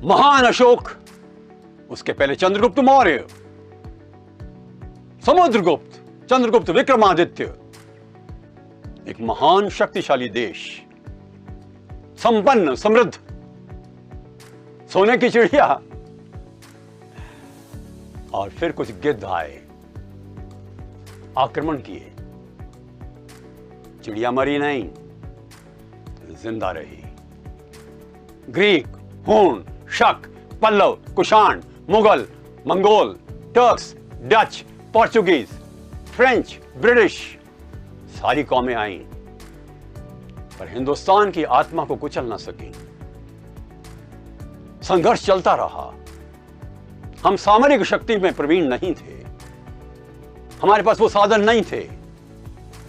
महान अशोक, उसके पहले चंद्रगुप्त मौर्य, समुद्रगुप्त, चंद्रगुप्त विक्रमादित्य, एक महान शक्तिशाली देश, संपन्न, समृद्ध, सोने की चिड़िया। और फिर कुछ गिद्ध आए, आक्रमण किए, चिड़िया मरी नहीं, जिंदा रही। Greek, Huna, Shaka, Pallava, Kushan, Mughal, Mongol, Turks, Dutch, Portuguese, French, British, सारी कौमें आईं, पर हिंदुस्तान की आत्मा को कुचल ना सकी। संघर्ष चलता रहा। हम सामरिक शक्ति में प्रवीण नहीं थे, हमारे पास वो साधन नहीं थे,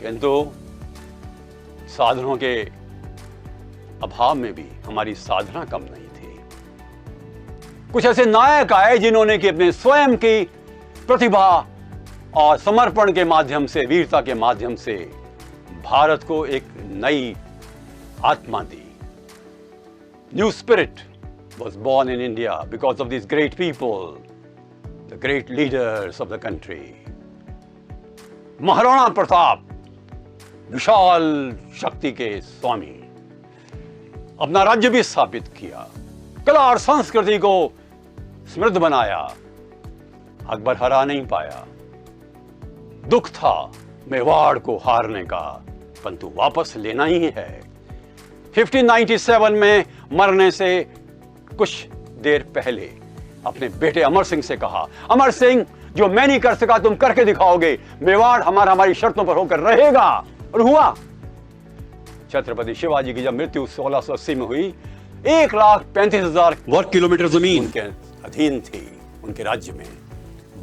किंतु साधनों के अभाव में भी हमारी साधना कम नहीं थी। कुछ ऐसे नायक आए जिन्होंने कि अपने स्वयं की प्रतिभा और समर्पण के माध्यम से, वीरता के माध्यम से भारत को एक नई आत्मा दी। New spirit was born in India because of these great people, the great leaders of the country. Maharana Pratap, विशाल शक्ति के स्वामी, अपना राज्य भी स्थापित किया, कला और संस्कृति को समृद्ध बनाया। अकबर हरा नहीं पाया। दुख था मेवाड़ को हारने का, परंतु वापस लेना ही है। 1597 में मरने से कुछ देर पहले अपने बेटे अमर सिंह से कहा, अमर सिंह, जो मैं नहीं कर सका तुम करके दिखाओगे, मेवाड़ हमारी शर्तों पर होकर रहेगा। और हुआ। छत्रपति शिवाजी की जब मृत्यु 1680 में हुई, 1,35,000 वर्ग किलोमीटर जमीन उनके अधीन थी, उनके राज्य में।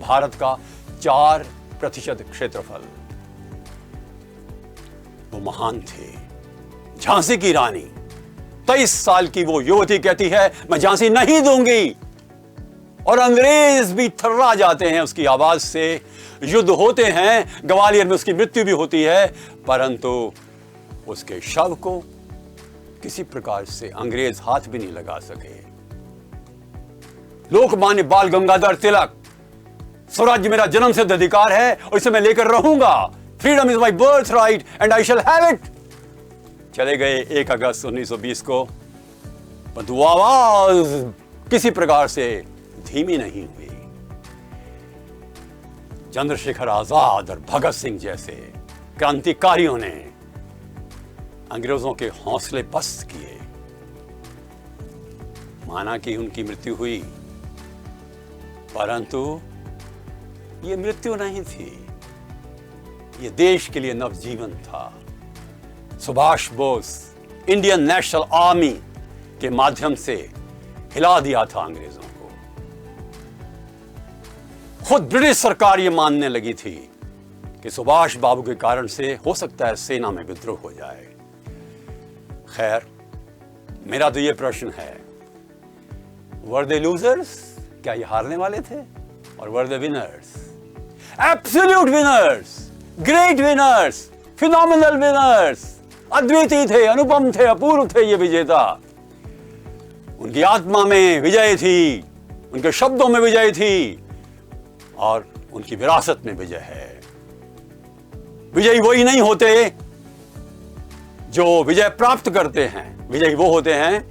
भारत का 4% क्षेत्रफल। वो महान थे। झांसी की रानी, 23 साल की वो युवती कहती है, मैं झांसी नहीं दूंगी। और अंग्रेज भी थर्रा जाते हैं उसकी आवाज से। युद्ध होते हैं, ग्वालियर में उसकी मृत्यु भी होती है, परंतु उसके शव को किसी प्रकार से अंग्रेज हाथ भी नहीं लगा सके। लोकमान्य बाल गंगाधर तिलक, स्वराज्य मेरा जन्म सिद्ध अधिकार है और इसे मैं लेकर रहूंगा। Freedom is my birth right and I shall have it. चले गए 1 अगस्त 1920 को, परंतु आवाज किसी प्रकार से धीमी नहीं हुई। चंद्रशेखर आजाद और भगत सिंह जैसे क्रांतिकारियों ने अंग्रेजों के हौसले पस्त किए। माना कि उनकी मृत्यु हुई, परंतु ये मृत्यु नहीं थी, ये देश के लिए नवजीवन था। Subhash Bose Indian national army के माध्यम से हिला दिया था अंग्रेजों को। खुद ब्रिटिश सरकार ये मानने लगी थी कि सुभाष बाबू के कारण से हो सकता है सेना में विद्रोह हो जाए। खैर, मेरा तो ये प्रश्न है, वर दे लूजर्स? क्या ये हारने वाले थे? और were they winners? Absolute winners, great winners, phenomenal winners. अद्वितीय थे, अनुपम थे, अपूर्व थे ये विजेता। उनकी आत्मा में विजय थी, उनके शब्दों में विजय थी और उनकी विरासत में विजय है। विजयी वही नहीं होते जो विजय प्राप्त करते हैं, विजयी वो होते हैं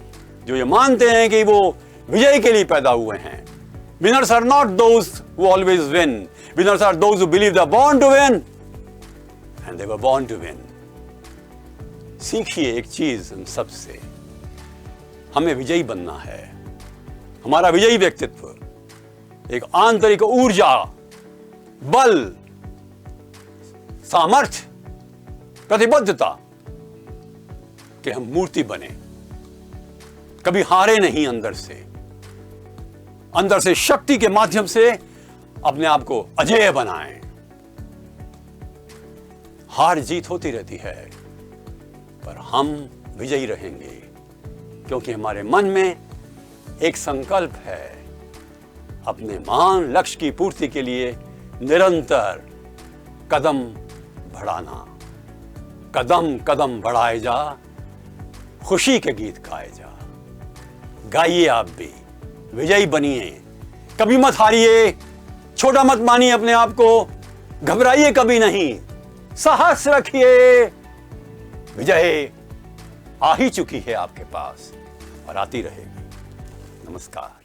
जो ये मानते हैं कि वो विजय के लिए पैदा हुए हैं। Winners are not those who always win, winners are those who believe they are born to win and they were born to win. सीखिए एक चीज हम सबसे, हमें विजयी बनना है। हमारा विजयी व्यक्तित्व, एक आंतरिक ऊर्जा, बल, सामर्थ्य, प्रतिबद्धता कि हम मूर्ति बने, कभी हारे नहीं। अंदर से शक्ति के माध्यम से अपने आप को अजेय बनाएं। हार जीत होती रहती है, पर हम विजयी रहेंगे, क्योंकि हमारे मन में एक संकल्प है, अपने महान लक्ष्य की पूर्ति के लिए निरंतर कदम बढ़ाना। कदम कदम बढ़ाए जा, खुशी के गीत गाए जा। गाइए आप भी, विजयी बनिए, कभी मत हारिए, छोटा मत मानिए अपने आप को, घबराइए कभी नहीं, साहस रखिए। विजय आ ही चुकी है आपके पास और आती रहेगी। नमस्कार।